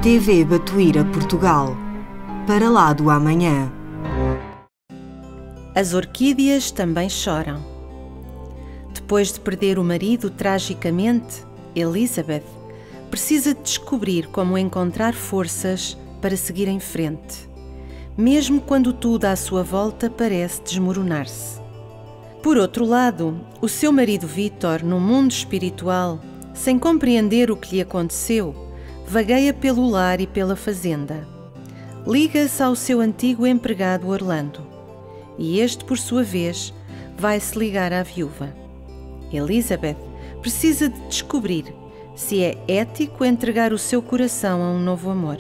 TV Batuíra Portugal. Para lá do amanhã. As orquídeas também choram. Depois de perder o marido tragicamente, Elizabeth precisa de descobrir como encontrar forças para seguir em frente, mesmo quando tudo à sua volta parece desmoronar-se. Por outro lado, o seu marido Victor, no mundo espiritual, sem compreender o que lhe aconteceu, vagueia pelo lar e pela fazenda. Liga-se ao seu antigo empregado Orlando, e este, por sua vez, vai-se ligar à viúva. Elizabeth precisa de descobrir se é ético entregar o seu coração a um novo amor.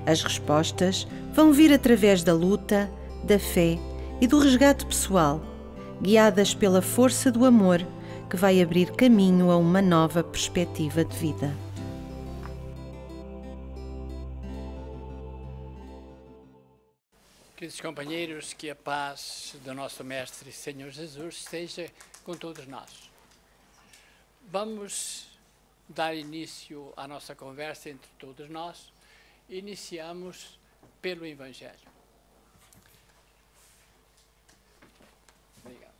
As respostas vão vir através da luta, da fé e do resgate pessoal, guiadas pela força do amor que vai abrir caminho a uma nova perspectiva de vida. Queridos companheiros, que a paz do nosso Mestre e Senhor Jesus esteja com todos nós. Vamos dar início à nossa conversa entre todos nós. Iniciamos pelo Evangelho. Obrigado.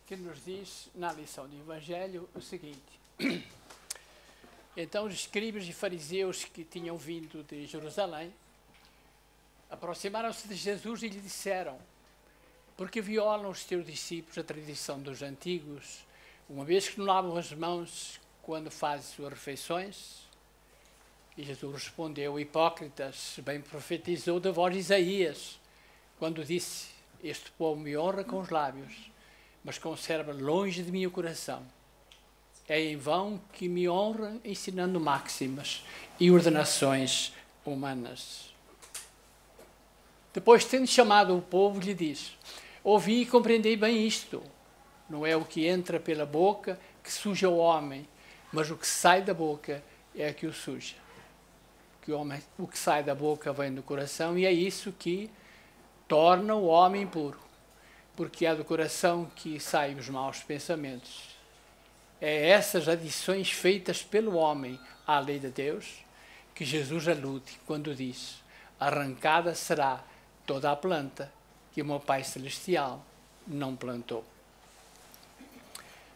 Que nos diz na lição do Evangelho o seguinte: então os escribas e fariseus que tinham vindo de Jerusalém aproximaram-se de Jesus e lhe disseram: por que violam os teus discípulos a tradição dos antigos, uma vez que não lavam as mãos quando fazem suas refeições? E Jesus respondeu: hipócritas, bem profetizou da vós Isaías, quando disse: este povo me honra com os lábios, mas conserva longe de mim o coração. É em vão que me honra ensinando máximas e ordenações humanas. Depois, tendo chamado o povo, lhe diz: ouvi e compreendi bem isto. Não é o que entra pela boca que suja o homem, mas o que sai da boca é que o suja. O que sai da boca vem do coração e é isso que torna o homem impuro, porque é do coração que saem os maus pensamentos. É essas adições feitas pelo homem à lei de Deus que Jesus alude quando diz: arrancada será toda a planta que o meu Pai Celestial não plantou.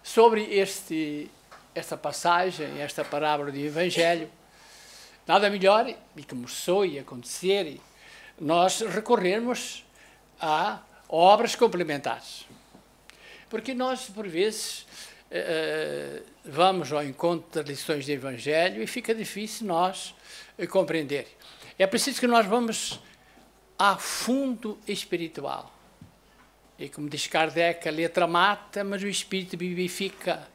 Sobre esta passagem, esta parábola do Evangelho, nada melhor, e começou a acontecer, nós recorrermos a obras complementares. Porque nós, por vezes, vamos ao encontro das lições do Evangelho e fica difícil nós compreender. É preciso que nós vamos a fundo espiritual. E como diz Kardec, a letra mata, mas o espírito vivifica.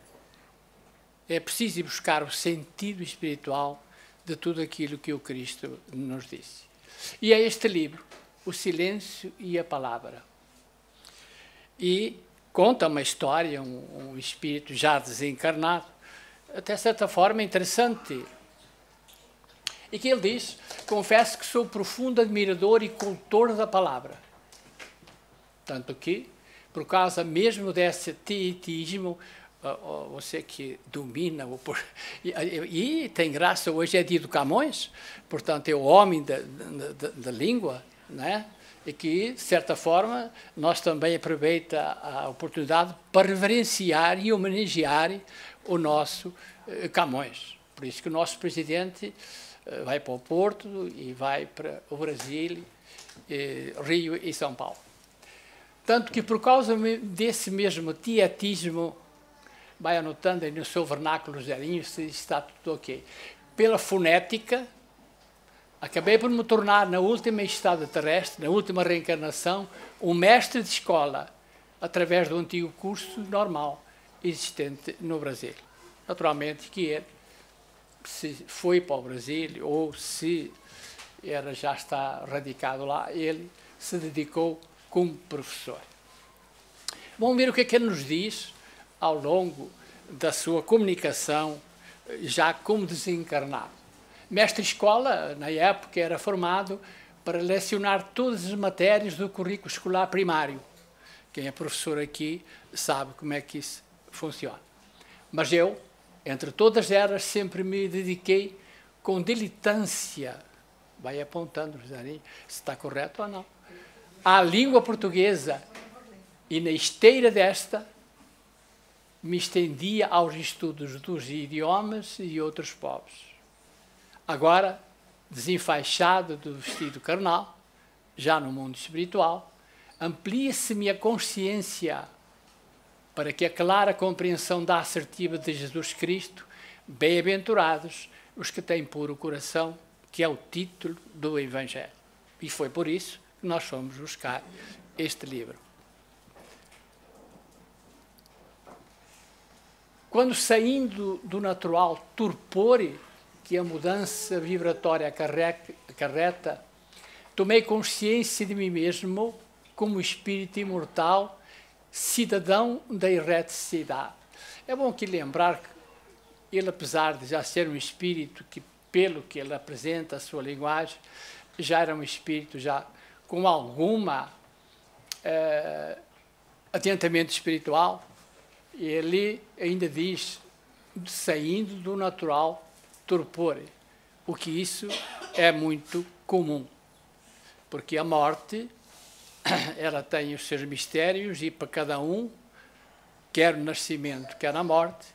É preciso ir buscar o sentido espiritual de tudo aquilo que o Cristo nos disse. E é este livro, O Silêncio e a Palavra. E conta uma história, um espírito já desencarnado, até certa forma interessante. E que ele diz: confesso que sou profundo admirador e cultor da palavra. Tanto que, por causa mesmo desse teísmo, você que domina, e tem graça, hoje é dia do Camões, portanto é o homem da língua, né? E que, de certa forma, nós também aproveitamos a oportunidade para reverenciar e homenagear o nosso Camões. Por isso que o nosso presidente vai para o Porto e vai para o Brasil, Rio e São Paulo. Tanto que, por causa desse mesmo tietismo, vai anotando aí no seu vernáculo zerinho se está tudo ok. Pela fonética, acabei por me tornar, na última estada terrestre, na última reencarnação, um mestre de escola, através do antigo curso normal existente no Brasil. Naturalmente que ele, se foi para o Brasil ou se já está radicado lá, ele se dedicou como professor. Vamos ver o que é que ele nos diz ao longo da sua comunicação, já como desencarnado. Mestre-escola, na época, era formado para lecionar todas as matérias do currículo escolar primário. Quem é professor aqui sabe como é que isso funciona. Mas eu Entre todas elas, sempre me dediquei com diletância, vai apontando, Rosarinho, se está correto ou não, à língua portuguesa, e na esteira desta me estendia aos estudos dos idiomas e outros povos. Agora, desenfaixado do vestido carnal, já no mundo espiritual, amplia-se-me a consciência para que a clara compreensão da assertiva de Jesus Cristo, bem-aventurados os que têm puro coração, que é o título do Evangelho. E foi por isso que nós fomos buscar este livro. Quando, saindo do natural torpor que a mudança vibratória acarreta, tomei consciência de mim mesmo como espírito imortal, cidadão da erraticidade. É bom aqui lembrar que ele, apesar de já ser um espírito que, pelo que ele apresenta, a sua linguagem, já era um espírito já com alguma adiantamento espiritual. E ele ainda diz, saindo do natural torpor, o que isso é muito comum, porque a morte, ela tem os seus mistérios e para cada um, quer no nascimento, quer na morte,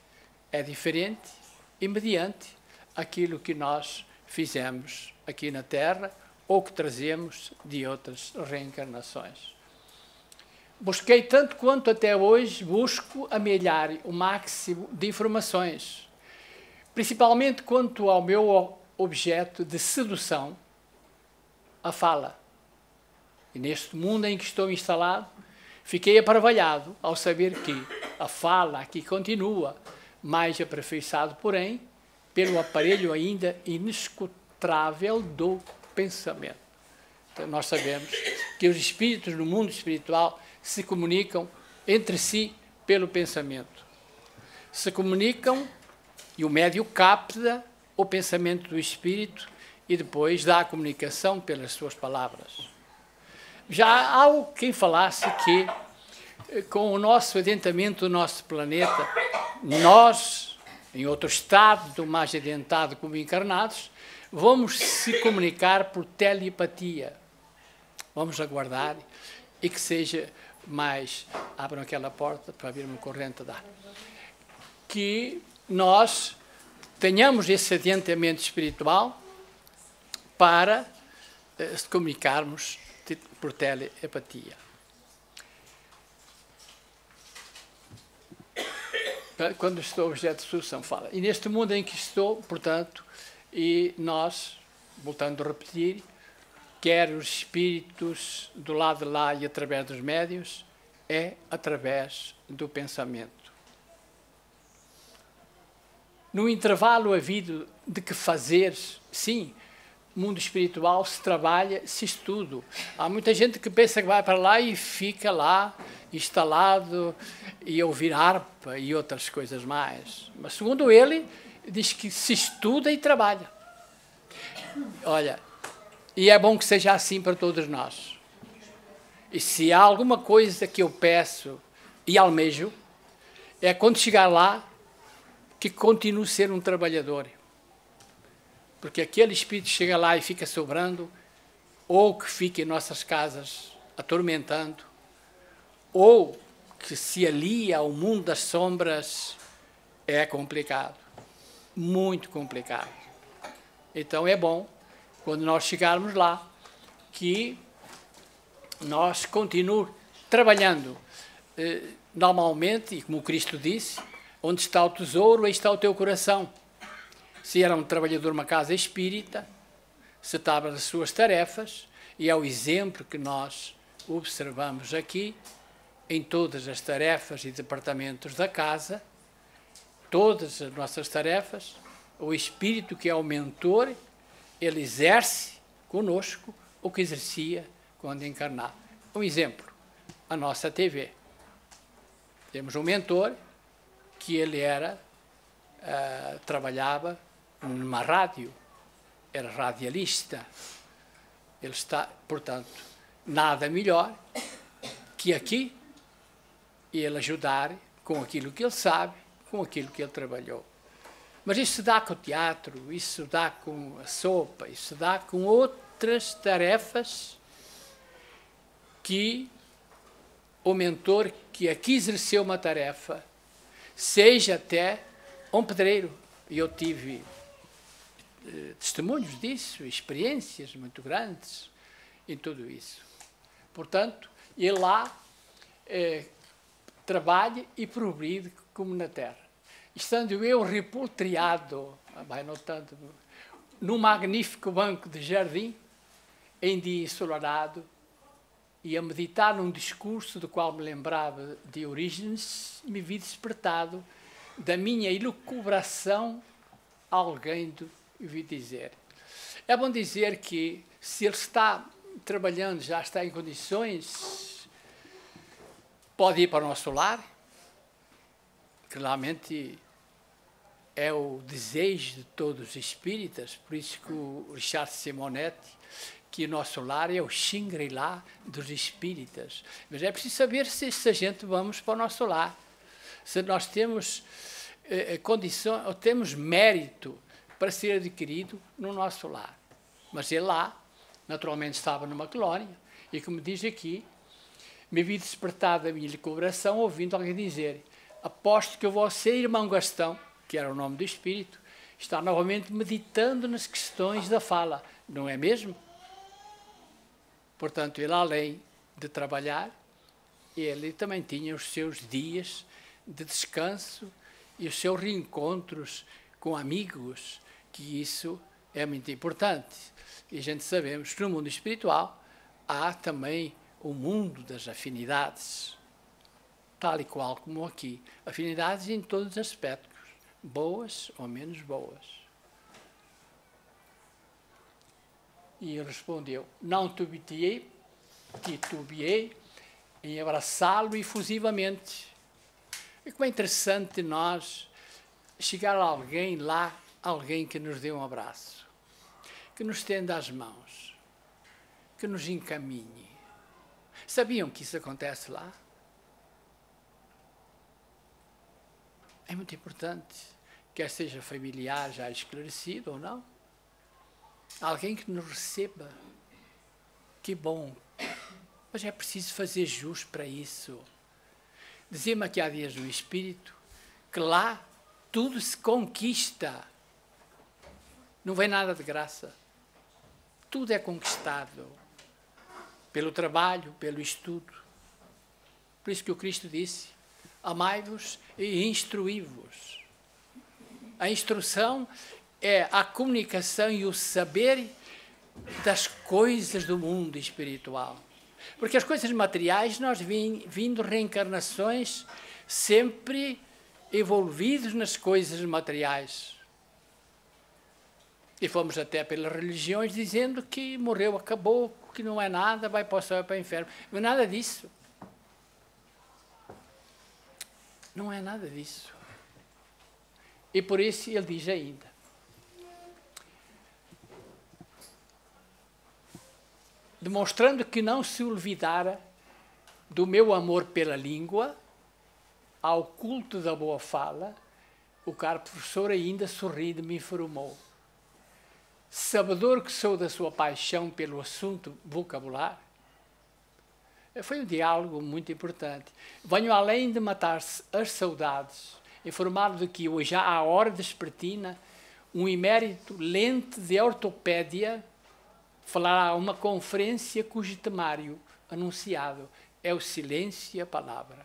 é diferente e mediante aquilo que nós fizemos aqui na Terra ou que trazemos de outras reencarnações. Busquei tanto quanto até hoje busco amelhar o máximo de informações, principalmente quanto ao meu objeto de sedução, a fala. E neste mundo em que estou instalado, fiquei aparvalhado ao saber que a fala aqui continua, mais aperfeiçoado, porém, pelo aparelho ainda inescrutável do pensamento. Então, nós sabemos que os espíritos no mundo espiritual se comunicam entre si pelo pensamento. Se comunicam e o médium capta o pensamento do espírito e depois dá a comunicação pelas suas palavras. Já há quem falasse que, com o nosso adiantamento do nosso planeta, nós, em outro estado mais adiantado como encarnados, vamos se comunicar por telepatia. Vamos aguardar e que seja mais... Abram aquela porta para vir uma corrente de ar. Que nós tenhamos esse adiantamento espiritual para se comunicarmos por telepatia. Quando estou objeto de solução, fala. E neste mundo em que estou, portanto, e nós, voltando a repetir, quer os espíritos do lado de lá e através dos médiuns, é através do pensamento. No intervalo havido de que fazer, sim, mundo espiritual se trabalha, se estuda. Há muita gente que pensa que vai para lá e fica lá instalado e ouvir harpa e outras coisas mais. Mas, segundo ele, diz que se estuda e trabalha. Olha, e é bom que seja assim para todos nós. E se há alguma coisa que eu peço e almejo, é quando chegar lá, que continue a ser um trabalhador. Porque aquele espírito chega lá e fica sobrando, ou que fica em nossas casas atormentando, ou que se alia ao mundo das sombras, é complicado. Muito complicado. Então é bom, quando nós chegarmos lá, que nós continuemos trabalhando normalmente, e como Cristo disse, onde está o tesouro, aí está o teu coração. Se era um trabalhador numa casa espírita, se estava nas suas tarefas, e é o exemplo que nós observamos aqui, em todas as tarefas e departamentos da casa, todas as nossas tarefas, o espírito que é o mentor, ele exerce conosco o que exercia quando encarnava. Um exemplo, a nossa TV. Temos um mentor que ele trabalhava numa rádio, era radialista. Ele está, portanto, nada melhor que aqui ele ajudar com aquilo que ele sabe, com aquilo que ele trabalhou. Mas isso se dá com o teatro, isso se dá com a sopa, isso se dá com outras tarefas que o mentor que aqui exerceu uma tarefa, seja até um pedreiro. E eu tive testemunhos disso, experiências muito grandes em tudo isso. Portanto, ele lá trabalha e progride como na terra. Estando eu repultriado, vai notando, num magnífico banco de jardim, em dia ensolarado, e a meditar num discurso do qual me lembrava de Orígenes, me vi despertado da minha elucubração a alguém vi dizer. É bom dizer que, se ele está trabalhando, já está em condições, pode ir para o nosso lar, que realmente é o desejo de todos os espíritas, por isso que o Richard Simonetti, que o nosso lar é o Shangri-La dos espíritas. Mas é preciso saber se a gente vamos para o nosso lar, se nós temos condições, ou temos mérito para ser adquirido no nosso lar. Mas ele lá, naturalmente, estava numa colónia, e como diz aqui, me vi despertado da minha coração ouvindo alguém dizer: aposto que você, irmão Gastão, que era o nome do espírito, está novamente meditando nas questões da fala, não é mesmo? Portanto, ele, além de trabalhar, ele também tinha os seus dias de descanso e os seus reencontros com amigos, que isso é muito importante. E a gente sabemos que no mundo espiritual há também o mundo das afinidades, tal e qual como aqui. Afinidades em todos os aspectos, boas ou menos boas. E ele respondeu: não titubeei em abraçá-lo efusivamente. E como é interessante nós chegar a alguém lá, alguém que nos dê um abraço, que nos estenda as mãos, que nos encaminhe. Sabiam que isso acontece lá? É muito importante, quer seja familiar já esclarecido ou não, alguém que nos receba. Que bom, mas é preciso fazer jus para isso. Dizia-me aqui há dias no Espírito que lá tudo se conquista, não vem nada de graça, tudo é conquistado pelo trabalho, pelo estudo. Por isso que o Cristo disse: amai-vos e instruí-vos. A instrução é a comunicação e o saber das coisas do mundo espiritual. Porque as coisas materiais, nós vindo reencarnações, sempre envolvidos nas coisas materiais. E fomos até pelas religiões dizendo que morreu, acabou, que não é nada, vai para o céu, para o inferno. Não é nada disso. Não é nada disso. E por isso ele diz ainda: demonstrando que não se olvidara do meu amor pela língua, ao culto da boa fala, o caro professor ainda sorrindo me informou: sabedor que sou da sua paixão pelo assunto vocabular. Foi um diálogo muito importante. Venho além de matar-se as saudades, informado de que hoje, à hora despertina, um emérito lente de ortopédia falará a uma conferência cujo temário anunciado é o silêncio e a palavra.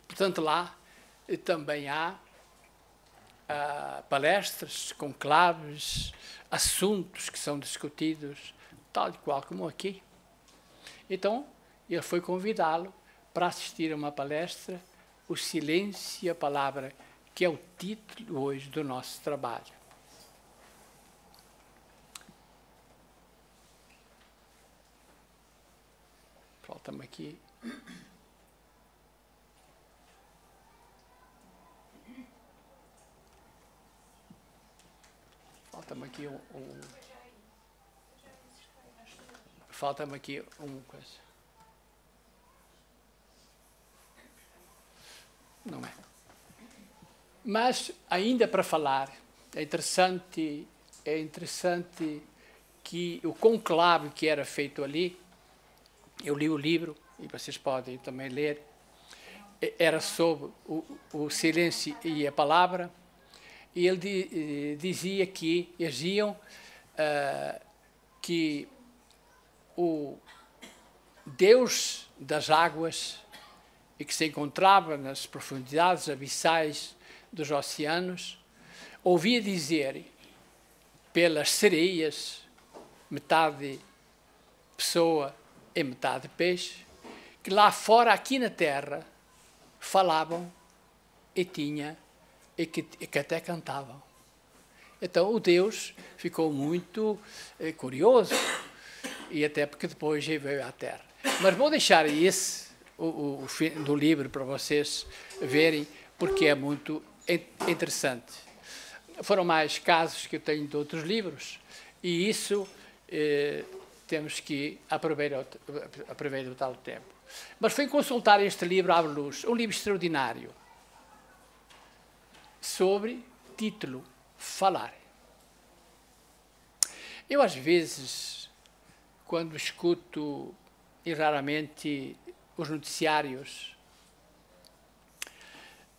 Portanto, lá também há palestras, conclaves, assuntos que são discutidos, tal e qual como aqui. Então, ele foi convidá-lo para assistir a uma palestra, O Silêncio e a Palavra, que é o título hoje do nosso trabalho. Falta-me aqui. Falta-me aqui falta-me aqui coisa. Não é. Mas, ainda para falar, é interessante que o conclave que era feito ali, eu li o livro, e vocês podem também ler, era sobre o silêncio e a palavra, e ele dizia que agiam que o Deus das águas, e que se encontrava nas profundidades abissais dos oceanos, ouvia dizer pelas sereias, metade pessoa e metade peixe, que lá fora, aqui na terra, falavam e que até cantavam. Então o Deus ficou muito curioso, e até porque depois veio à terra. Mas vou deixar o fim do livro para vocês verem, porque é muito interessante. Foram mais casos que eu tenho de outros livros, e isso temos que aproveitar o tempo. Mas fui consultar este livro à luz, um livro extraordinário, sobre título Falar. Eu, às vezes, quando escuto, e raramente, os noticiários,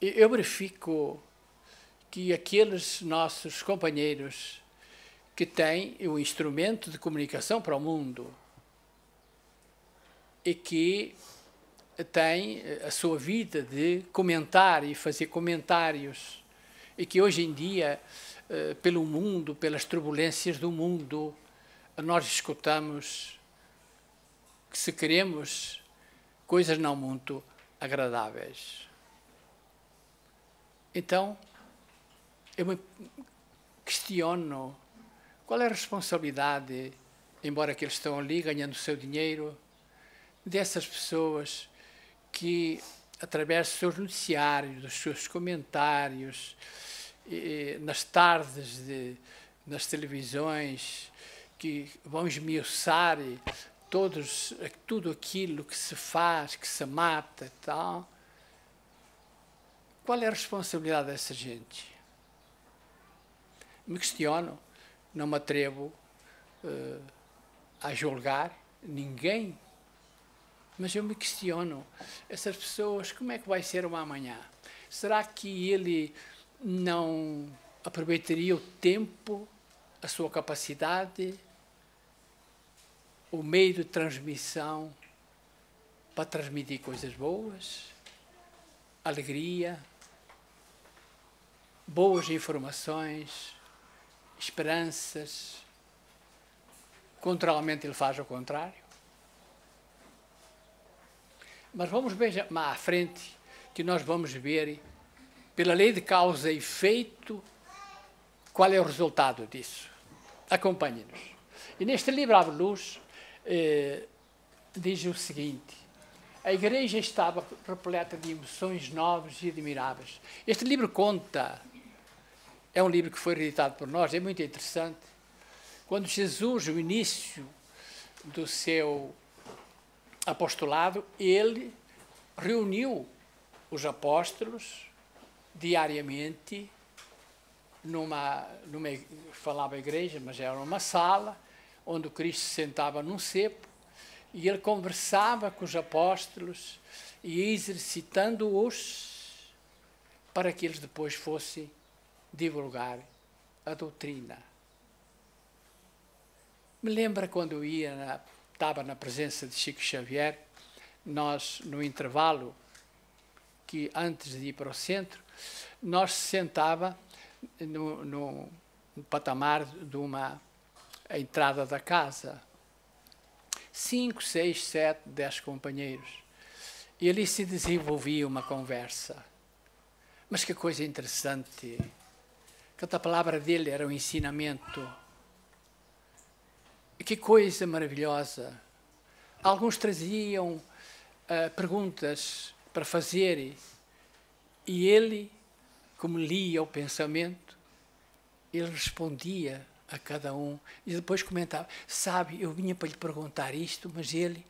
eu verifico que aqueles nossos companheiros que têm o instrumento de comunicação para o mundo e que têm a sua vida de comentar e fazer comentários, e que hoje em dia, pelo mundo, pelas turbulências do mundo, nós escutamos que, se queremos, coisas não muito agradáveis. Então, eu me questiono qual é a responsabilidade, embora que eles estão ali ganhando o seu dinheiro, dessas pessoas que, através dos seus noticiários, dos seus comentários, nas tardes, nas televisões, que vão esmiuçar tudo aquilo que se faz, que se mata e tal. Qual é a responsabilidade dessa gente? Me questiono, não me atrevo a julgar ninguém, mas eu me questiono, essas pessoas, como é que vai ser uma amanhã? Será que ele não aproveitaria o tempo, a sua capacidade, o meio de transmissão para transmitir coisas boas, alegria, boas informações, esperanças? Contrariamente, ele faz o contrário. Mas vamos ver mais à frente, que nós vamos ver, pela lei de causa e efeito, qual é o resultado disso. Acompanhe-nos. E neste livro à luz, diz o seguinte: a Igreja estava repleta de emoções novas e admiráveis. Este livro conta, é um livro que foi reeditado por nós, é muito interessante. Quando Jesus, no início do seu apostolado, ele reuniu os apóstolos diariamente falava igreja, mas era uma sala onde o Cristo se sentava num cepo e ele conversava com os apóstolos e exercitando-os para que eles depois fossem divulgar a doutrina. Me lembra quando eu estava na presença de Chico Xavier, nós, no intervalo, que antes de ir para o centro, nós se sentava no patamar de a entrada da casa. 5, 6, 7, 10 companheiros. E ali se desenvolvia uma conversa. Mas que coisa interessante. Cada palavra dele era um ensinamento. Que coisa maravilhosa. Alguns traziam perguntas para fazer e ele, como lia o pensamento, ele respondia a cada um e depois comentava: sabe, eu vinha para lhe perguntar isto, mas ele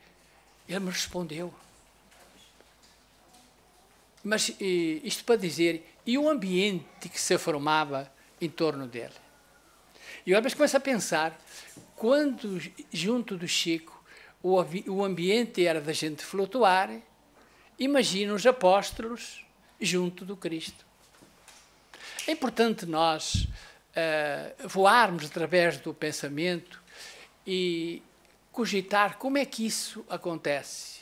me respondeu. Mas isto para dizer, e o ambiente que se formava em torno dele. E eu começo a pensar, quando junto do Chico o ambiente era da gente flutuar, imagina os apóstolos junto do Cristo. É importante nós voarmos através do pensamento e cogitar como é que isso acontece.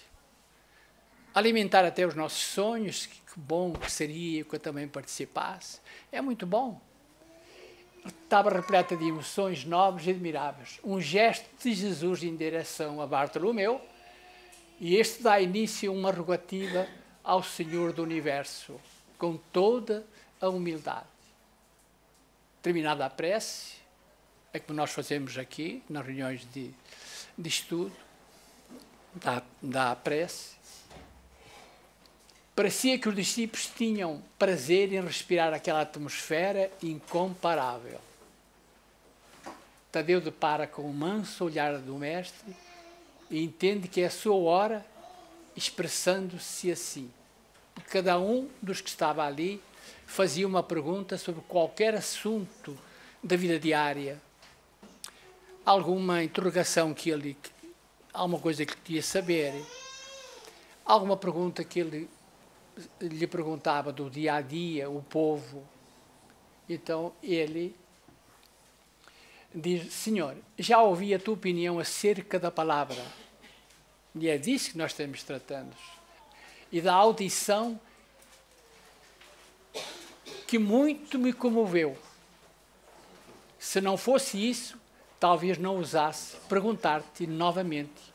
Alimentar até os nossos sonhos, que bom que seria que eu também participasse. É muito bom. Estava repleta de emoções nobres e admiráveis. Um gesto de Jesus em direção a Bartolomeu, e este dá início a uma rogativa ao Senhor do Universo, com toda a humildade. Terminada a prece, é como nós fazemos aqui, nas reuniões de estudo, da prece, parecia que os discípulos tinham prazer em respirar aquela atmosfera incomparável. Tadeu depara com o manso olhar do Mestre e entende que é a sua hora, expressando-se assim. Cada um dos que estava ali fazia uma pergunta sobre qualquer assunto da vida diária, alguma interrogação alguma coisa que ele queria saber, alguma pergunta que ele lhe perguntava do dia a dia, o povo. Então ele diz: Senhor, já ouvi a tua opinião acerca da palavra. E é disso que nós estamos tratando. E da audição que muito me comoveu. Se não fosse isso, talvez não ousasse perguntar-te novamente,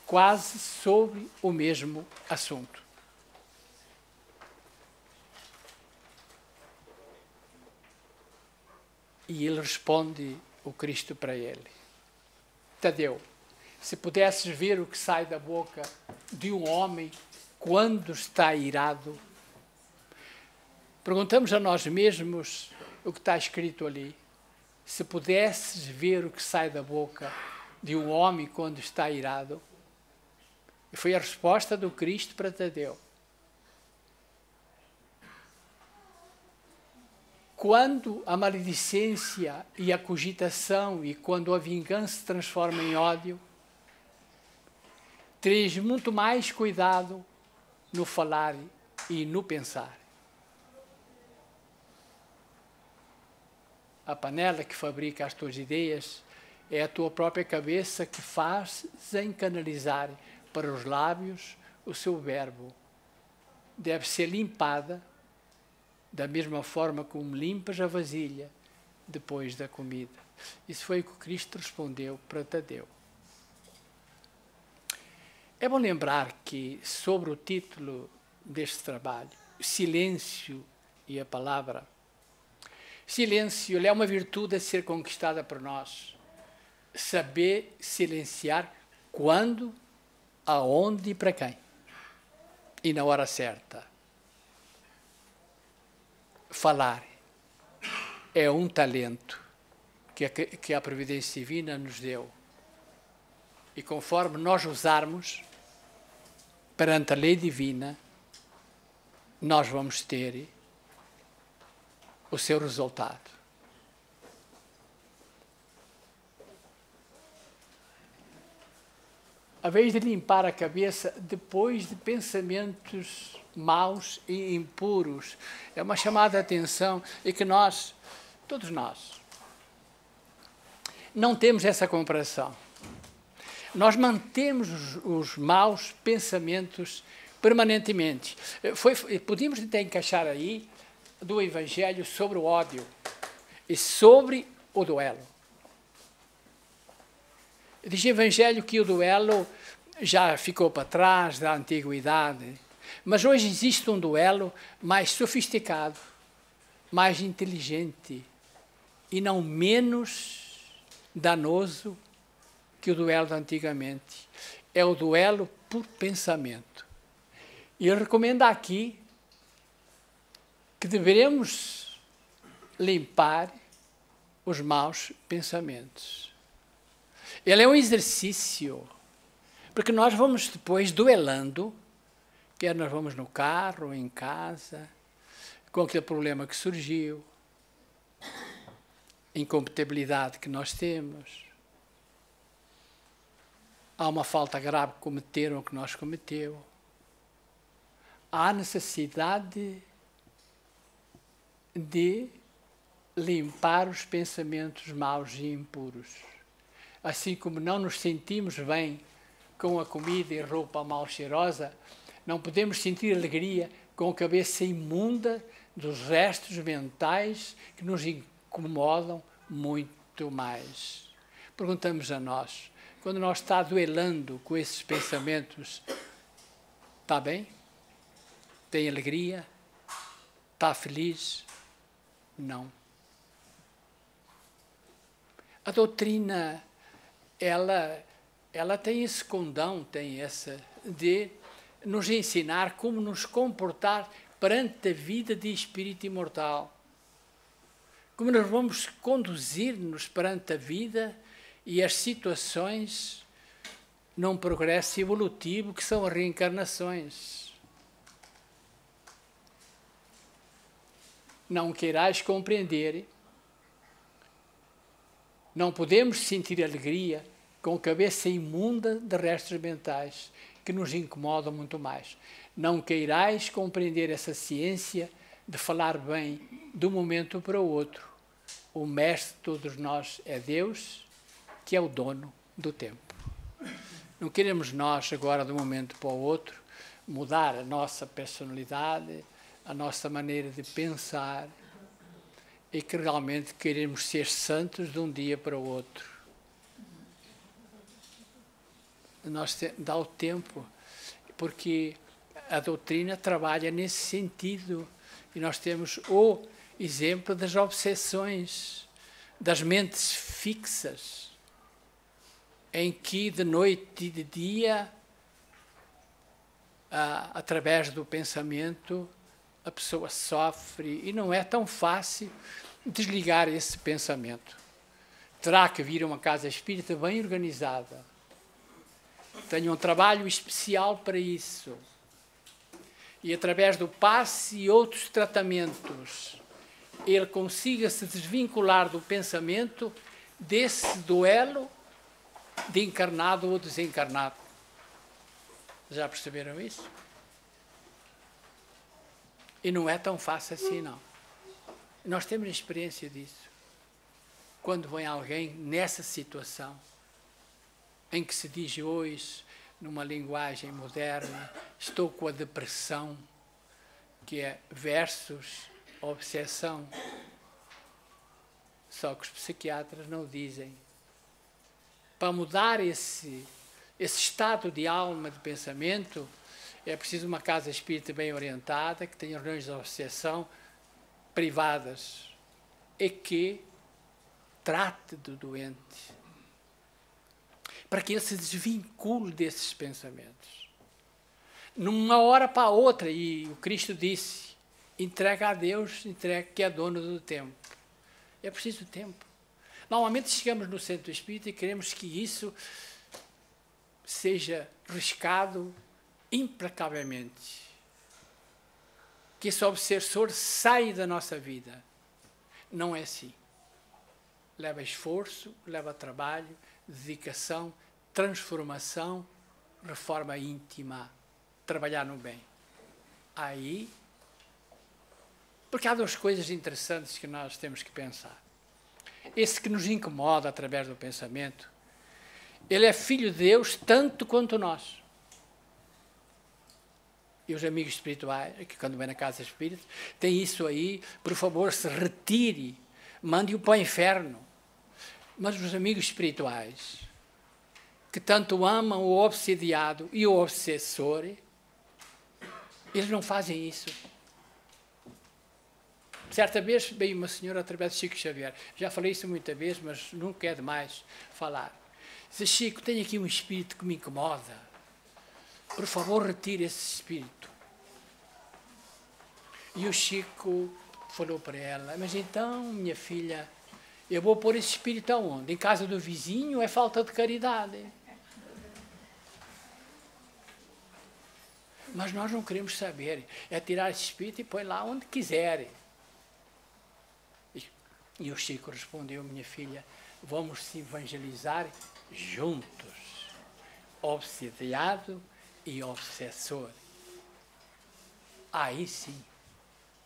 quase sobre o mesmo assunto. E ele responde, o Cristo, para ele: Tadeu, se pudesses ver o que sai da boca de um homem quando está irado. Perguntamos a nós mesmos o que está escrito ali. Se pudesses ver o que sai da boca de um homem quando está irado. E foi a resposta do Cristo para Tadeu. Quando a maledicência e a cogitação e quando a vingança se transforma em ódio, tereis muito mais cuidado no falar e no pensar. A panela que fabrica as tuas ideias é a tua própria cabeça que fazem canalizar para os lábios o seu verbo. Deve ser limpada da mesma forma como limpas a vasilha depois da comida. Isso foi o que Cristo respondeu para Tadeu. É bom lembrar que, sobre o título deste trabalho, Silêncio e a Palavra, silêncio é uma virtude a ser conquistada por nós. Saber silenciar quando, aonde e para quem. E na hora certa. Falar é um talento que a providência divina nos deu. E conforme nós usarmos perante a lei divina, nós vamos ter o seu resultado. A vez de limpar a cabeça depois de pensamentos maus e impuros, é uma chamada de atenção e que nós, todos nós, não temos essa comparação. Nós mantemos os maus pensamentos permanentemente. Podíamos até encaixar aí do Evangelho sobre o ódio e sobre o duelo. Diz o Evangelho que o duelo já ficou para trás da antiguidade, mas hoje existe um duelo mais sofisticado, mais inteligente e não menos danoso que o duelo de antigamente. É o duelo por pensamento. E ele recomenda aqui que devemos limpar os maus pensamentos. Ele é um exercício, porque nós vamos depois duelando, quer nós vamos no carro, em casa, com aquele problema que surgiu, incompatibilidade que nós temos, há uma falta grave que cometeram ou que nós cometeu, há necessidade de limpar os pensamentos maus e impuros. Assim como não nos sentimos bem com a comida e roupa mal cheirosa, não podemos sentir alegria com a cabeça imunda dos restos mentais que nos incomodam muito mais. Perguntamos a nós, quando nós está duelando com esses pensamentos, está bem? Tem alegria? Está feliz? Não. A doutrina, ela tem esse condão, tem essa de nos ensinar como nos comportar perante a vida de espírito imortal. Como nós vamos conduzir-nos perante a vida e as situações num progresso evolutivo que são as reencarnações. Não queirais compreender, não podemos sentir alegria com a cabeça imunda de restos mentais que nos incomodam muito mais. Não queirais compreender essa ciência de falar bem de um momento para o outro. O mestre de todos nós é Deus, que é o dono do tempo. Não queremos nós, agora, de um momento para o outro, mudar a nossa personalidade, a nossa maneira de pensar, e que realmente queremos ser santos de um dia para o outro. Dá o tempo, porque a doutrina trabalha nesse sentido, e nós temos o exemplo das obsessões, das mentes fixas, em que de noite e de dia, através do pensamento, a pessoa sofre, e não é tão fácil desligar esse pensamento. Terá que vir a uma casa espírita bem organizada, tenha um trabalho especial para isso, e através do passe e outros tratamentos, ele consiga se desvincular do pensamento desse duelo de encarnado ou desencarnado. Já perceberam isso? E não é tão fácil assim, não. Nós temos experiência disso. Quando vem alguém nessa situação, em que se diz hoje, numa linguagem moderna, estou com a depressão, que é versus obsessão. Só que os psiquiatras não dizem. Para mudar esse estado de alma, de pensamento, é preciso uma casa espírita bem orientada, que tenha reuniões de obsessão privadas e que trate do doente, para que ele se desvincule desses pensamentos. Numa hora para a outra, e o Cristo disse, entrega a Deus, entrega que é dono do tempo. É preciso tempo. Normalmente chegamos no centro espírita e queremos que isso seja riscado implacavelmente. Que esse obsessor saia da nossa vida. Não é assim. Leva esforço, leva trabalho, dedicação, transformação, reforma íntima, trabalhar no bem. Aí, porque há duas coisas interessantes que nós temos que pensar. Esse que nos incomoda através do pensamento, ele é filho de Deus tanto quanto nós. E os amigos espirituais, que quando vem na casa espírita, tem isso aí, por favor, se retire, mande-o para o inferno. Mas os amigos espirituais, que tanto amam o obsidiado e o obsessor, eles não fazem isso. Certa vez veio uma senhora através de Chico Xavier. Já falei isso muitas vezes, mas nunca é demais falar. Disse: Chico, tenho aqui um espírito que me incomoda. Por favor, retire esse espírito. E o Chico falou para ela: mas então, minha filha, eu vou pôr esse espírito aonde? Em casa do vizinho? É falta de caridade. Mas nós não queremos saber. É tirar esse espírito e põe lá onde quiserem. E o Chico respondeu, minha filha, vamos se evangelizar juntos. Obsidiado e obsessor. Aí sim.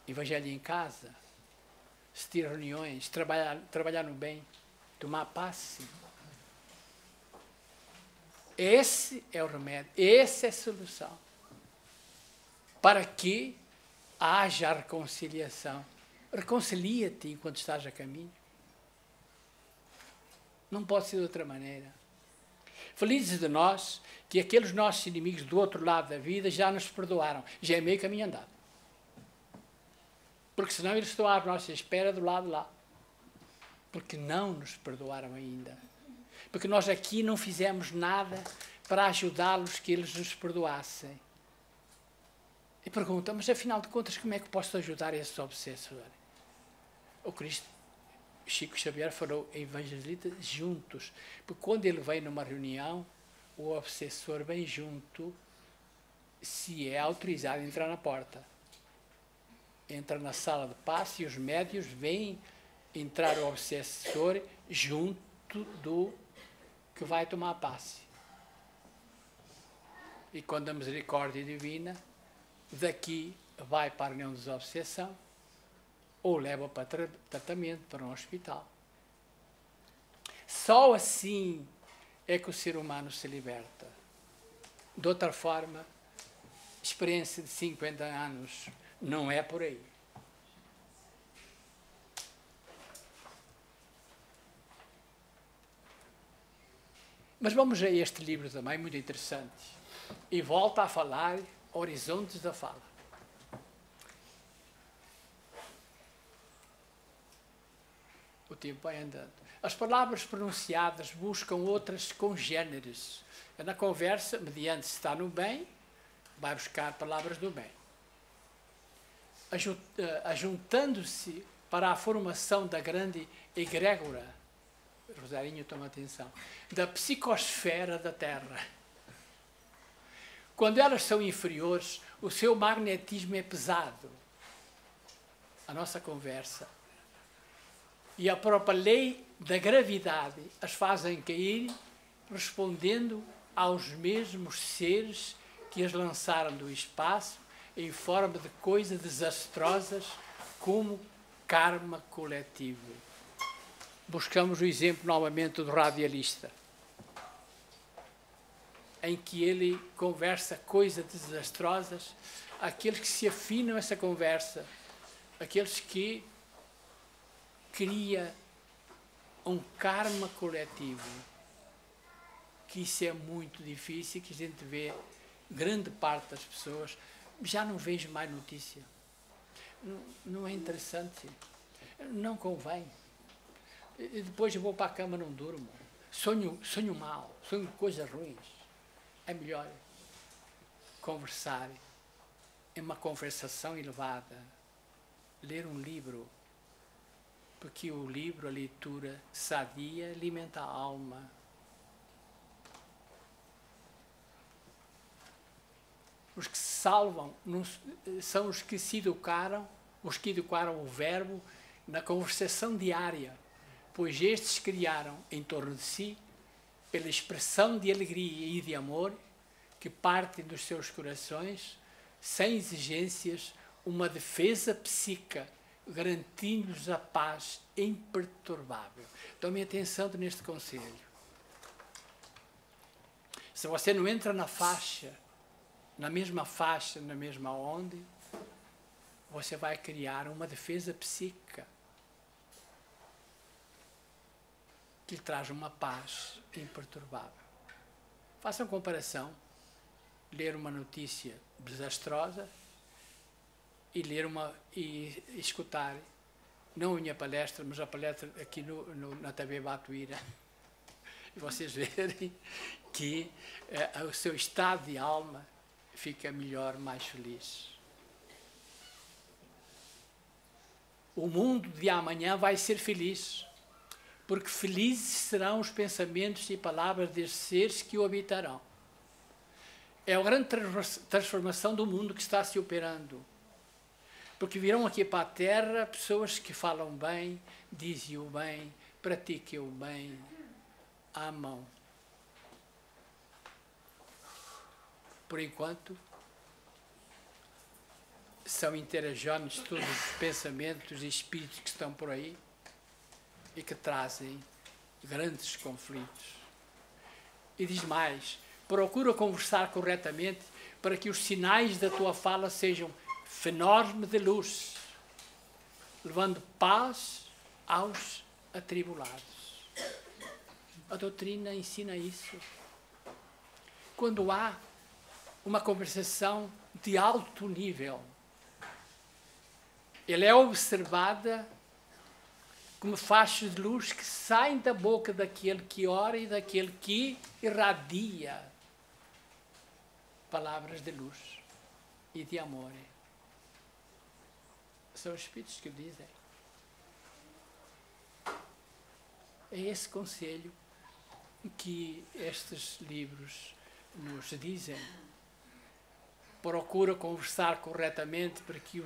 Evangelho em casa. Assistir reuniões. Trabalhar no bem. Tomar passe. Esse é o remédio. Essa é a solução. Para que haja reconciliação. Reconcilia-te enquanto estás a caminho. Não pode ser de outra maneira. Felizes de nós que aqueles nossos inimigos do outro lado da vida já nos perdoaram. Já é meio caminho andado. Porque senão eles estão à nossa espera do lado lá. Porque não nos perdoaram ainda. Porque nós aqui não fizemos nada para ajudá-los que eles nos perdoassem. E pergunta, mas afinal de contas, como é que posso ajudar esse obsessor? O Cristo, Chico Xavier falou, evangelizam juntos. Porque quando ele vem numa reunião, o obsessor vem junto, se é autorizado a entrar na porta. Entra na sala de passe e os médios veem entrar o obsessor junto do que vai tomar passe. E quando a misericórdia divina, daqui vai para a reunião de desobsessão, ou leva para tratamento, para um hospital. Só assim é que o ser humano se liberta. De outra forma, experiência de 50 anos não é por aí. Mas vamos a este livro também, muito interessante. E volta a falar Horizontes da Fala. O tempo vai andando. As palavras pronunciadas buscam outras congêneres. Na conversa, mediante se está no bem, vai buscar palavras do bem. Ajuntando-se para a formação da grande egrégora, Rosarinho, toma atenção, da psicosfera da Terra. Quando elas são inferiores, o seu magnetismo é pesado. A nossa conversa e a própria lei da gravidade as fazem cair, respondendo aos mesmos seres que as lançaram do espaço em forma de coisas desastrosas como karma coletivo. Buscamos o exemplo novamente do radialista, em que ele conversa coisas desastrosas, aqueles que se afinam a essa conversa, aqueles que criam um karma coletivo, que isso é muito difícil, que a gente vê grande parte das pessoas, já não vejo mais notícia. Não é interessante, não convém. E depois eu vou para a cama e não durmo. Sonho mal, sonho coisas ruins. É melhor conversar em uma conversação elevada, ler um livro, porque o livro, a leitura sadia, alimenta a alma. Os que se salvam são os que se educaram, os que educaram o verbo na conversação diária, pois estes criaram em torno de si, pela expressão de alegria e de amor, que partem dos seus corações, sem exigências, uma defesa psíquica, garantindo-lhes a paz imperturbável. Tome atenção neste conselho. Se você não entra na mesma onda, você vai criar uma defesa psíquica que lhe traz uma paz imperturbável. Faça uma comparação, ler uma notícia desastrosa e escutar, não a minha palestra, mas a palestra aqui na TV Batuíra, e vocês verem que o seu estado de alma fica melhor, mais feliz. O mundo de amanhã vai ser feliz, porque felizes serão os pensamentos e palavras destes seres que o habitarão. É a grande transformação do mundo que está se operando. Porque virão aqui para a Terra pessoas que falam bem, dizem o bem, praticam o bem, amam. Por enquanto, são interagidos todos os pensamentos e espíritos que estão por aí e que trazem grandes conflitos. E diz mais, procura conversar corretamente para que os sinais da tua fala sejam fenómenos de luz, levando paz aos atribulados. A doutrina ensina isso. Quando há uma conversação de alto nível, ela é observada como fachos de luz que saem da boca daquele que ora e daquele que irradia palavras de luz e de amor. São os espíritos que o dizem. É esse conselho que estes livros nos dizem. Procura conversar corretamente para que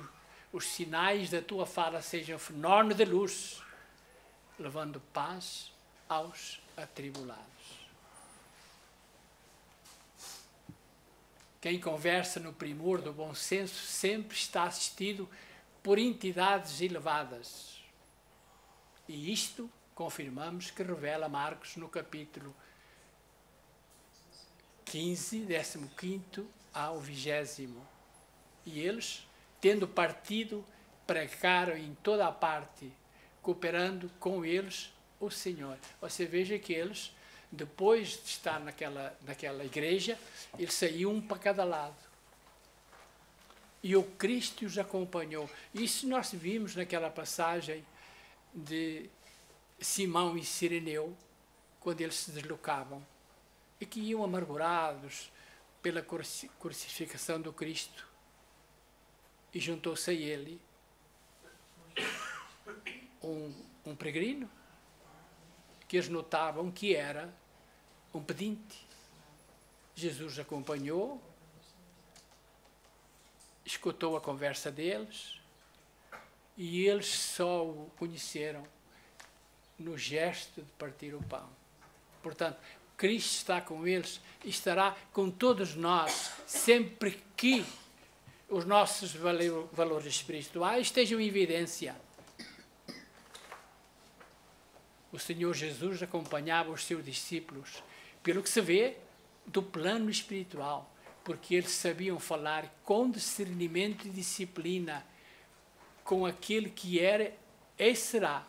os sinais da tua fala sejam fenómenos de luz, levando paz aos atribulados. Quem conversa no primor do bom senso sempre está assistido por entidades elevadas. E isto confirmamos que revela Marcos no capítulo 15, 15º ao 20º. E eles, tendo partido, pregaram em toda a parte, cooperando com eles o Senhor. Você veja que eles, depois de estar naquela igreja, eles saíam um para cada lado. E o Cristo os acompanhou. Isso nós vimos naquela passagem de Simão e Cireneu, quando eles se deslocavam, e que iam amargurados pela crucificação do Cristo. E juntou-se a ele um peregrino, que eles notavam que era um pedinte. Jesus acompanhou, escutou a conversa deles, e eles só o conheceram no gesto de partir o pão. Portanto, Cristo está com eles e estará com todos nós, sempre que os nossos valores espirituais estejam em evidência. O Senhor Jesus acompanhava os seus discípulos, pelo que se vê, do plano espiritual, porque eles sabiam falar com discernimento e disciplina com aquele que era e será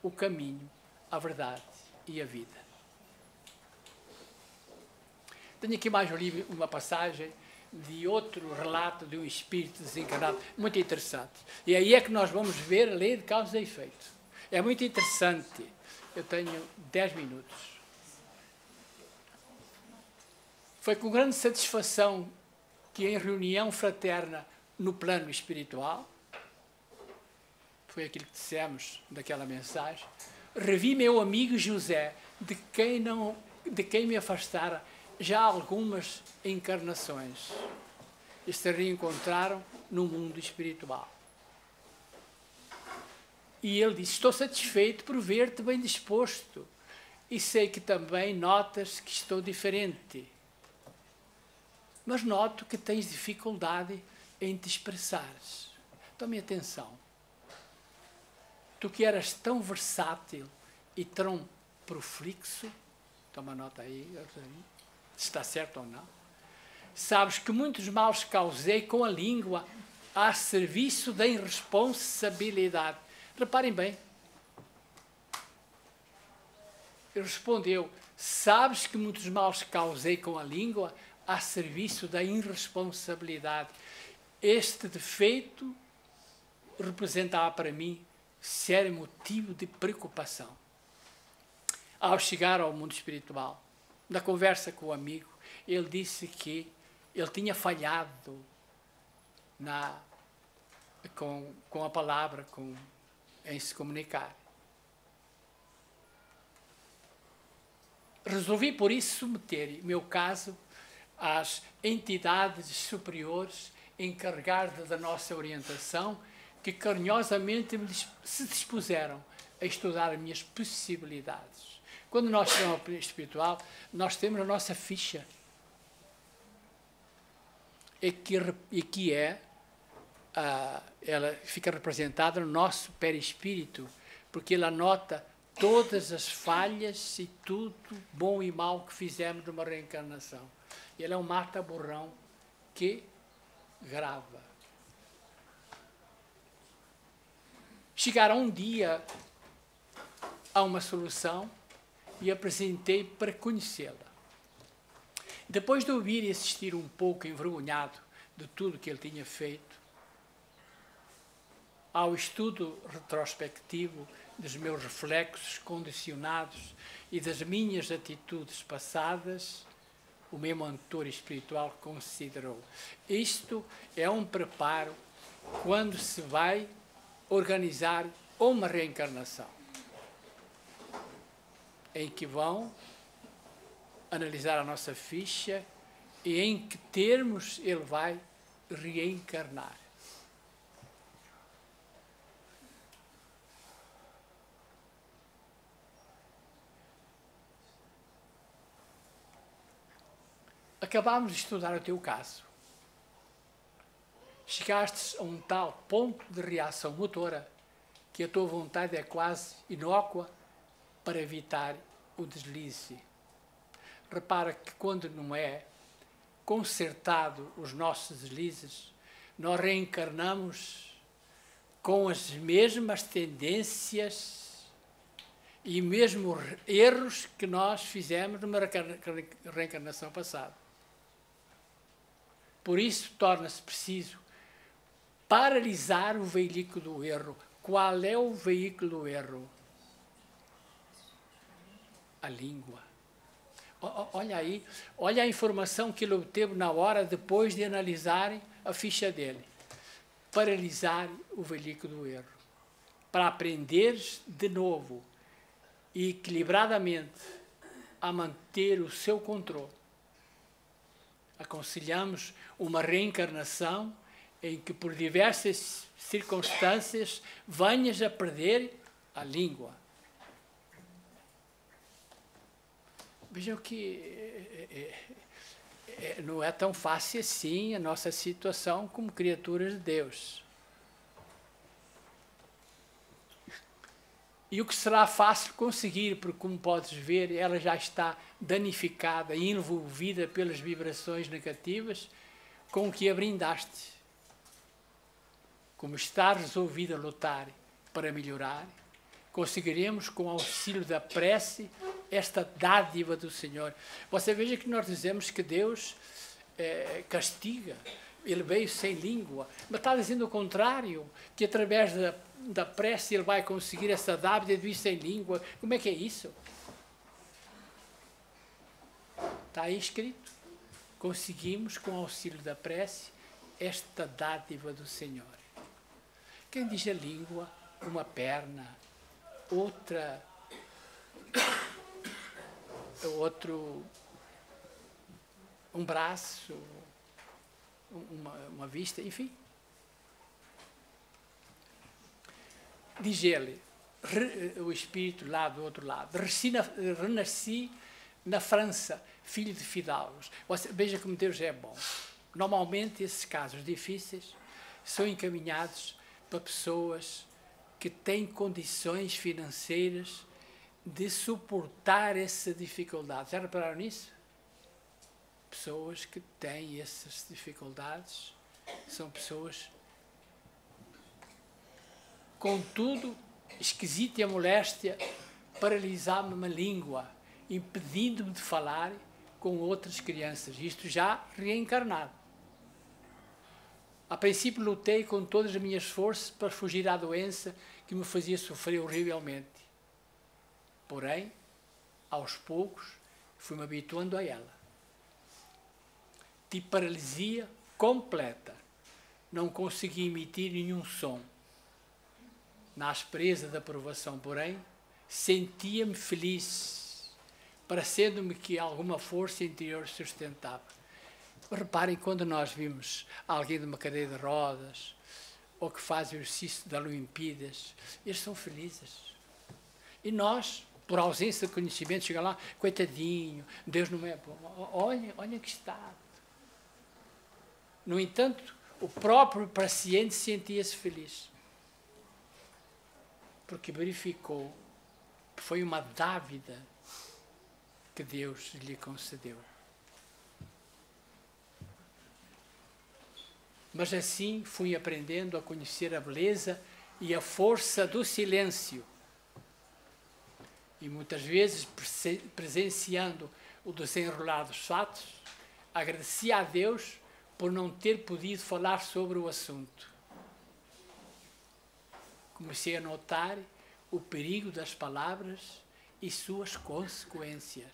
o caminho, a verdade e a vida. Tenho aqui mais um livro, uma passagem de outro relato de um espírito desencarnado, muito interessante. E aí é que nós vamos ver a lei de causa e efeito. É muito interessante. Eu tenho 10 minutos. Foi com grande satisfação que em reunião fraterna no plano espiritual, foi aquilo que dissemos daquela mensagem, revi meu amigo José, de quem me afastara já algumas encarnações. E se reencontraram no mundo espiritual. E ele disse, estou satisfeito por ver-te bem disposto e sei que também notas que estou diferente. Mas noto que tens dificuldade em te expressares. Tome atenção. Tu que eras tão versátil e tão proflixo, toma nota aí, se está certo ou não, sabes que muitos males causei com a língua a serviço da irresponsabilidade. Reparem bem. Ele respondeu, sabes que muitos males causei com a língua a serviço da irresponsabilidade. Este defeito representava para mim sério motivo de preocupação. Ao chegar ao mundo espiritual, na conversa com o amigo, ele disse que ele tinha falhado com a palavra, em se comunicar. Resolvi, por isso, submeter meu caso às entidades superiores encarregadas da nossa orientação, que carinhosamente se dispuseram a estudar as minhas possibilidades. Quando nós chegamos ao espiritual, nós temos a nossa ficha. E que ela fica representada no nosso perispírito, porque ele anota todas as falhas e tudo bom e mal que fizemos numa reencarnação. Ele é um mata-borrão que grava. Chegaram um dia a uma solução e apresentei para conhecê-la. Depois de ouvir e assistir um pouco envergonhado de tudo que ele tinha feito, ao estudo retrospectivo dos meus reflexos condicionados e das minhas atitudes passadas, o meu mentor espiritual considerou: isto é um preparo quando se vai organizar uma reencarnação, em que vão analisar a nossa ficha e em que termos ele vai reencarnar. Acabámos de estudar o teu caso. Chegastes a um tal ponto de reação motora que a tua vontade é quase inócua para evitar o deslize. Repara que quando não é consertado os nossos deslizes, nós reencarnamos com as mesmas tendências e mesmo erros que nós fizemos numa reencarnação passada. Por isso torna-se preciso paralisar o veículo do erro. Qual é o veículo do erro? A língua. Olha aí, olha a informação que ele obteve na hora, depois de analisarem a ficha dele. Paralisar o veículo do erro. Para aprenderes de novo e equilibradamente a manter o seu controle. Aconselhamos uma reencarnação em que, por diversas circunstâncias, venhas a perder a língua. Vejam que não é tão fácil assim a nossa situação como criaturas de Deus. E o que será fácil conseguir, porque, como podes ver, ela já está danificada e envolvida pelas vibrações negativas com que a brindaste. Como está resolvida a lutar para melhorar, conseguiremos, com o auxílio da prece, esta dádiva do Senhor. Você veja que nós dizemos que Deus castiga, ele veio sem língua, mas está dizendo o contrário, que através da prece ele vai conseguir essa dádiva de vir sem língua. Como é que é isso? Está aí escrito. Conseguimos, com o auxílio da prece, esta dádiva do Senhor. Quem diz a língua, uma perna, um braço, uma vista, enfim. Diz ele, o espírito lá do outro lado, renasci na França, filho de fidalgos. Veja como Deus é bom. Normalmente esses casos difíceis são encaminhados para pessoas que têm condições financeiras de suportar essa dificuldade. Já repararam nisso? Pessoas que têm essas dificuldades são pessoas, contudo, esquisita e a moléstia paralisar-me uma língua, impedindo-me de falar com outras crianças. Isto já reencarnado. A princípio lutei com todas as minhas forças para fugir à doença que me fazia sofrer horrivelmente. Porém, aos poucos, fui-me habituando a ela. Tive paralisia completa. Não consegui emitir nenhum som. Na aspereza da provação, porém, sentia-me feliz, parecendo-me que alguma força interior sustentava. Reparem, quando nós vimos alguém de uma cadeira de rodas, ou que faz o exercício das Olimpíadas, eles são felizes. E nós, por ausência de conhecimento, chega lá, coitadinho, Deus não é bom. Olha que estado. No entanto, o próprio paciente sentia-se feliz. Porque verificou que foi uma dávida que Deus lhe concedeu. Mas assim fui aprendendo a conhecer a beleza e a força do silêncio. E muitas vezes, presenciando o desenrolar dos fatos, agradecia a Deus por não ter podido falar sobre o assunto. Comecei a notar o perigo das palavras e suas consequências.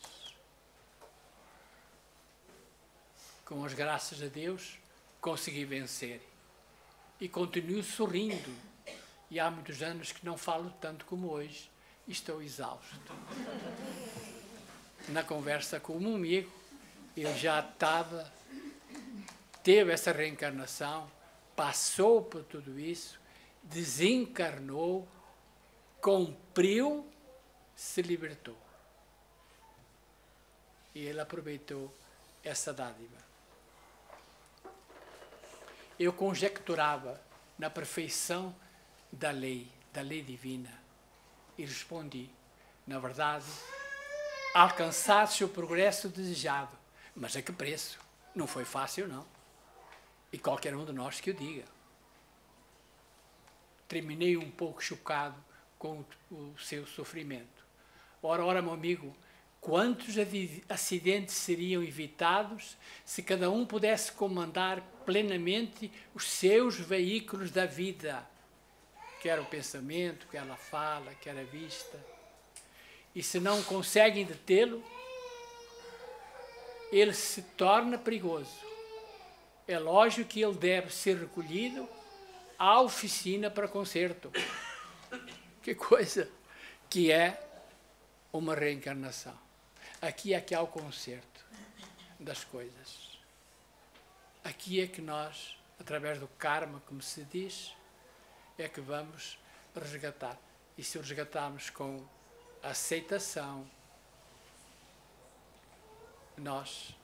Com as graças de Deus, consegui vencer. E continuo sorrindo. E há muitos anos que não falo tanto como hoje. E estou exausto. Na conversa com um amigo, ele já teve essa reencarnação, passou por tudo isso, desencarnou, cumpriu, se libertou. E ele aproveitou essa dádiva. Eu conjecturava na perfeição da lei divina, e respondi, na verdade, alcançasse o progresso desejado, mas a que preço? Não foi fácil, não. E qualquer um de nós que o diga. Terminei um pouco chocado com o seu sofrimento. Ora, meu amigo, quantos acidentes seriam evitados se cada um pudesse comandar plenamente os seus veículos da vida, quer o pensamento, quer a fala, quer a vista. E se não conseguem detê-lo, ele se torna perigoso. É lógico que ele deve ser recolhido à oficina para conserto. Que coisa que é uma reencarnação. Aqui é que há o conserto das coisas. Aqui é que nós, através do karma, como se diz, é que vamos resgatar. E se o resgatarmos com aceitação, nós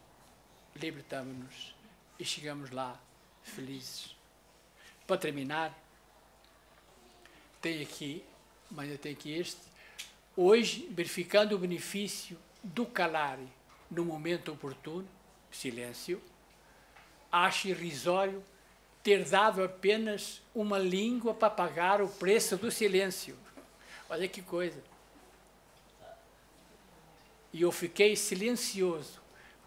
libertamos-nos e chegamos lá felizes. Para terminar, tem aqui, mas eu tenho aqui este, hoje, verificando o benefício do calar no momento oportuno, silêncio, acho irrisório ter dado apenas uma língua para pagar o preço do silêncio. Olha que coisa. E eu fiquei silencioso,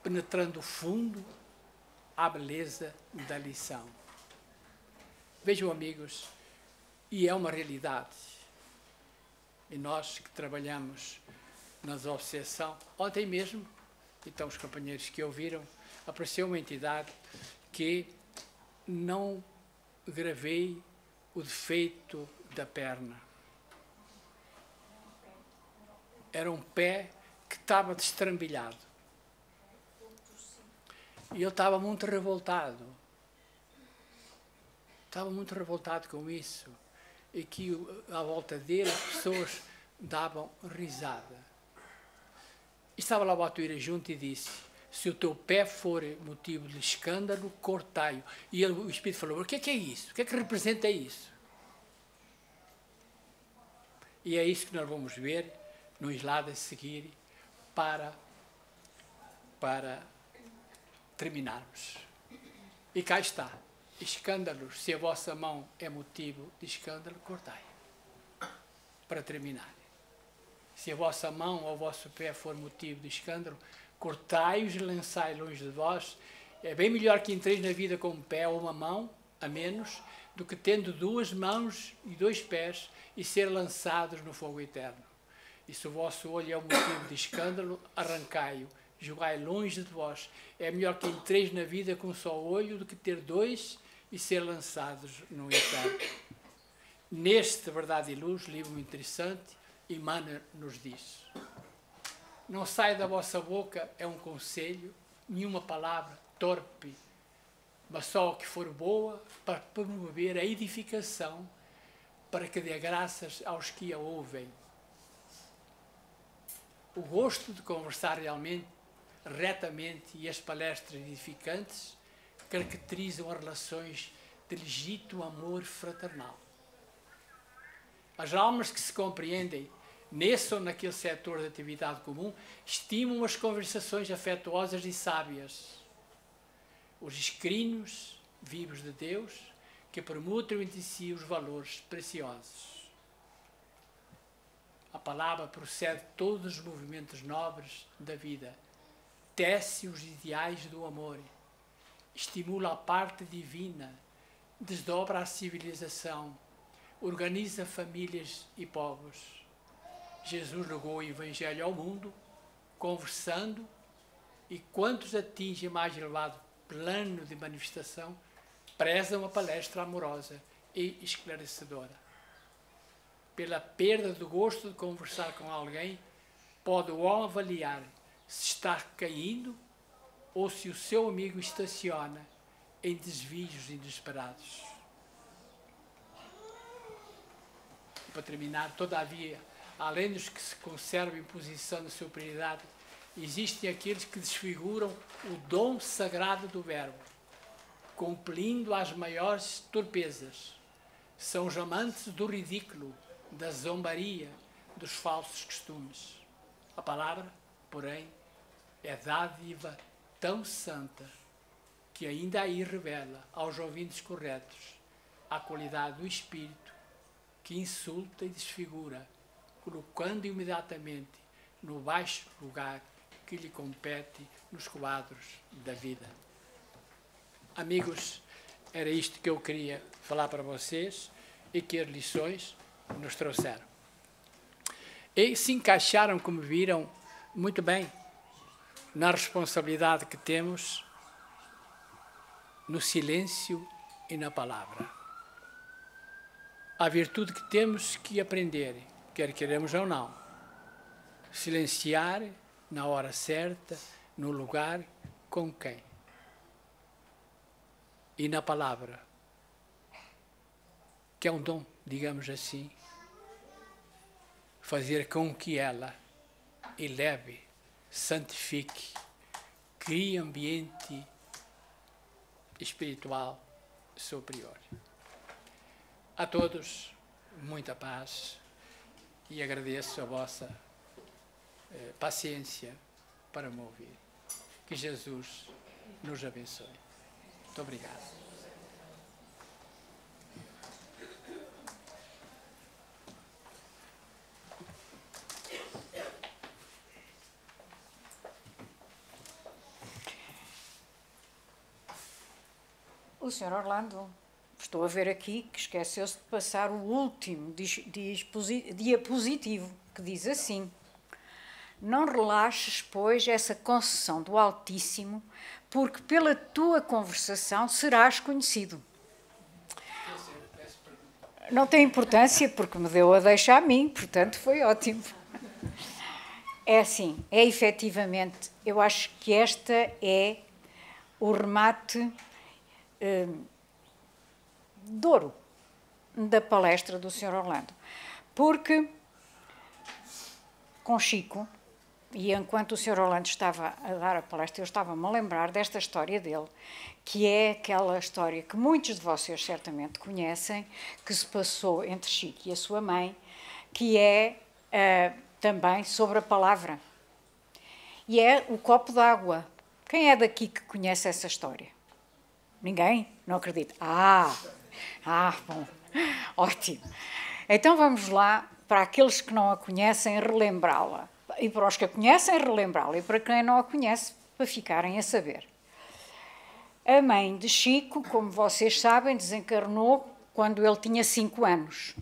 penetrando fundo a beleza da lição. Vejam, amigos, e é uma realidade. E nós que trabalhamos na desobsessão, ontem mesmo, então os companheiros que ouviram, apareceu uma entidade que não gravei o defeito da perna. Era um pé que estava destrambilhado. E eu estava muito revoltado. Estava muito revoltado com isso. E que à volta dele as pessoas davam risada. E estava lá o Batuíra junto e disse: se o teu pé for motivo de escândalo, cortai-o. E ele, o Espírito falou: o que é isso? O que é que representa isso? E é isso que nós vamos ver no slide a seguir para terminarmos. E cá está. Escândalos, se a vossa mão é motivo de escândalo, cortai. Para terminar. Se a vossa mão ou o vosso pé for motivo de escândalo, cortai-os e lançai longe de vós. É bem melhor que entreis na vida com um pé ou uma mão, a menos, do que tendo duas mãos e dois pés e ser lançados no fogo eterno. E se o vosso olho é um motivo de escândalo, arrancai-o, jogai longe de vós. É melhor que entreis na vida com um só olho do que ter dois e ser lançados no eterno. Neste Verdade e Luz, livro muito interessante, Emmanuel nos diz: não sai da vossa boca, é um conselho, nenhuma palavra, torpe, mas só o que for boa para promover a edificação, para que dê graças aos que a ouvem. O gosto de conversar realmente, retamente e as palestras edificantes caracterizam as relações de legítimo amor fraternal. As almas que se compreendem nesse ou naquele setor de atividade comum estimam as conversações afetuosas e sábias, os escrinos vivos de Deus que permutam entre si os valores preciosos. A palavra procede de todos os movimentos nobres da vida, tece os ideais do amor, estimula a parte divina, desdobra a civilização, organiza famílias e povos. Jesus legou o Evangelho ao mundo, conversando, e quantos atingem mais elevado plano de manifestação, prezam a palestra amorosa e esclarecedora. Pela perda do gosto de conversar com alguém, pode o homem avaliar se está caindo ou se o seu amigo estaciona em desvios inesperados. Para terminar, todavia, além dos que se conservam em posição de superioridade, existem aqueles que desfiguram o dom sagrado do verbo, compelindo às maiores torpezas. São os amantes do ridículo, da zombaria, dos falsos costumes. A palavra, porém, é dádiva tão santa que ainda aí revela aos ouvintes corretos a qualidade do espírito que insulta e desfigura, colocando imediatamente no baixo lugar que lhe compete nos quadros da vida. Amigos, era isto que eu queria falar para vocês e que as lições nos trouxeram. E se encaixaram, como viram, muito bem na responsabilidade que temos no silêncio e na palavra. A virtude que temos que aprender, quer queremos ou não, silenciar na hora certa, no lugar, com quem? E na palavra, que é um dom, digamos assim, fazer com que ela eleve, santifique, crie ambiente espiritual superior. A todos, muita paz e agradeço a vossa paciência para me ouvir. Que Jesus nos abençoe. Muito obrigado. O Sr. Orlando, estou a ver aqui que esqueceu-se de passar o último diapositivo, que diz assim: não relaxes, pois, essa concessão do Altíssimo, porque pela tua conversação serás conhecido. Não tem importância, porque me deu a deixa a mim, portanto foi ótimo. É assim, é efetivamente, eu acho que esta é o remate de ouro da palestra do Sr. Orlando, porque com Chico, e enquanto o Sr. Orlando estava a dar a palestra, eu estava-me a lembrar desta história dele, que é aquela história que muitos de vocês certamente conhecem, que se passou entre Chico e a sua mãe, que é também sobre a palavra. E é o copo d'água. Quem é daqui que conhece essa história? Ninguém? Não acredito. Bom, ótimo. Então vamos lá, para aqueles que não a conhecem, relembrá-la. E para os que a conhecem, relembrá-la. E para quem não a conhece, para ficarem a saber. A mãe de Chico, como vocês sabem, desencarnou quando ele tinha 5 anos.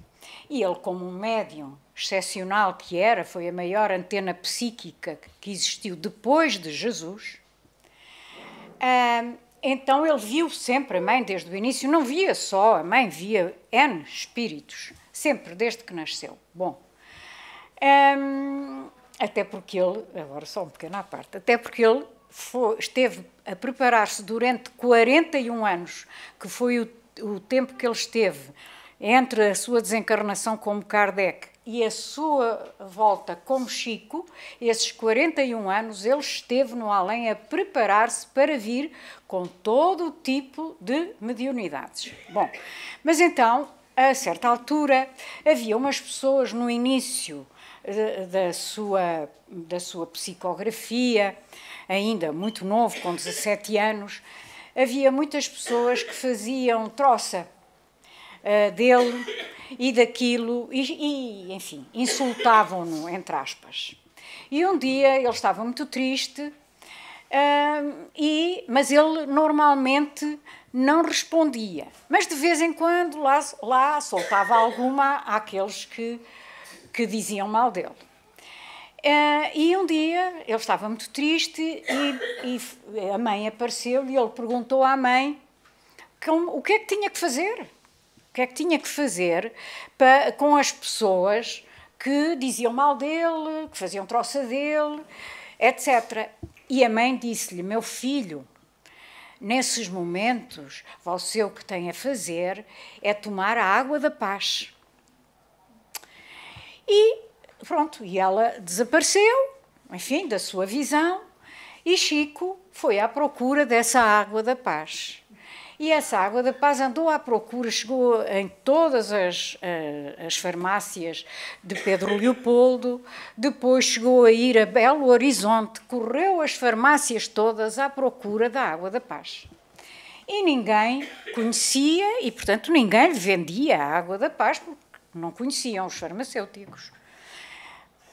E ele, como um médium excepcional que era, foi a maior antena psíquica que existiu depois de Jesus. Então ele viu sempre a mãe desde o início, não via só a mãe, via N espíritos, sempre desde que nasceu. Bom, até porque ele, agora só um pequeno à parte, até porque ele esteve a preparar-se durante 41 anos, que foi o tempo que ele esteve entre a sua desencarnação como Kardec e a sua volta como Chico, esses 41 anos ele esteve no além a preparar-se para vir com todo o tipo de mediunidades. Bom, mas então, a certa altura, havia umas pessoas no início da sua psicografia, ainda muito novo, com 17 anos, havia muitas pessoas que faziam troça dele e daquilo, e enfim, insultavam-no, entre aspas. E um dia ele estava muito triste, mas ele normalmente não respondia. Mas de vez em quando lá soltava alguma àqueles que diziam mal dele. E um dia ele estava muito triste e a mãe apareceu e ele perguntou à mãe o que é que tinha que fazer. O que é que tinha que fazer com as pessoas que diziam mal dele, que faziam troça dele, etc. E a mãe disse-lhe: meu filho, nesses momentos, você o que tem a fazer é tomar a água da paz. E pronto, e ela desapareceu, enfim, da sua visão, e Chico foi à procura dessa água da paz. E essa água da paz andou à procura, chegou em todas as farmácias de Pedro Leopoldo, depois chegou a ir a Belo Horizonte, correu as farmácias todas à procura da água da paz. E ninguém conhecia, e portanto ninguém lhe vendia a água da paz, porque não conheciam os farmacêuticos.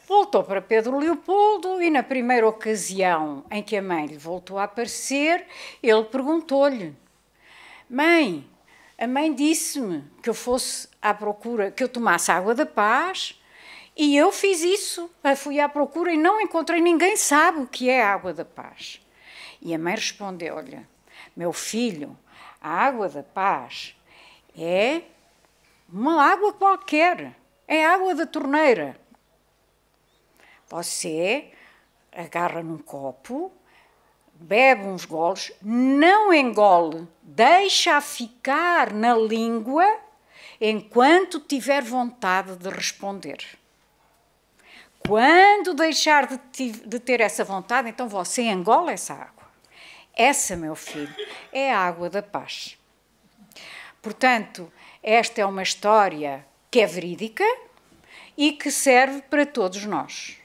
Voltou para Pedro Leopoldo e na primeira ocasião em que a mãe lhe voltou a aparecer, ele perguntou-lhe: mãe, a mãe disse-me que eu fosse à procura, que eu tomasse a água da paz, e eu fiz isso, fui à procura e não encontrei, ninguém sabe o que é a água da paz. E a mãe respondeu-lhe: meu filho, a água da paz é uma água qualquer, é água da torneira. Você agarra num copo, bebe uns goles, não engole, deixa ficar na língua enquanto tiver vontade de responder. Quando deixar de ter essa vontade, então você engole essa água. Essa, meu filho, é a água da paz. Portanto, esta é uma história que é verídica e que serve para todos nós.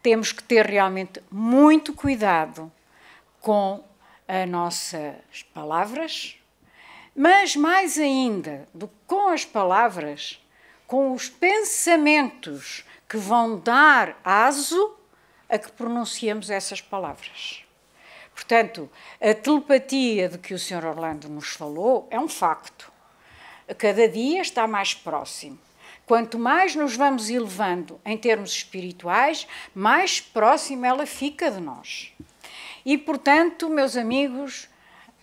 Temos que ter realmente muito cuidado com as nossas palavras, mas mais ainda do que com as palavras, com os pensamentos que vão dar aso a que pronunciemos essas palavras. Portanto, a telepatia de que o Sr. Orlando nos falou é um facto. Cada dia está mais próximo. Quanto mais nos vamos elevando em termos espirituais, mais próximo ela fica de nós. E, portanto, meus amigos,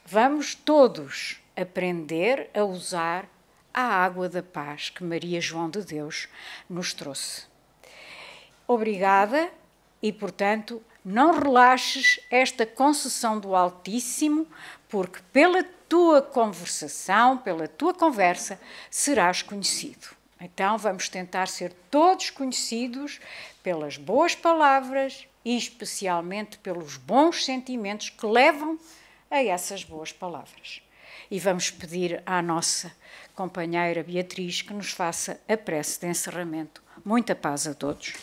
vamos todos aprender a usar a água da paz que Maria João de Deus nos trouxe. Obrigada e, portanto, não relaxes esta concessão do Altíssimo, porque pela tua conversação, pela tua conversa, serás conhecido. Então, vamos tentar ser todos conhecidos pelas boas palavras e especialmente pelos bons sentimentos que levam a essas boas palavras. E vamos pedir à nossa companheira Beatriz que nos faça a prece de encerramento. Muita paz a todos.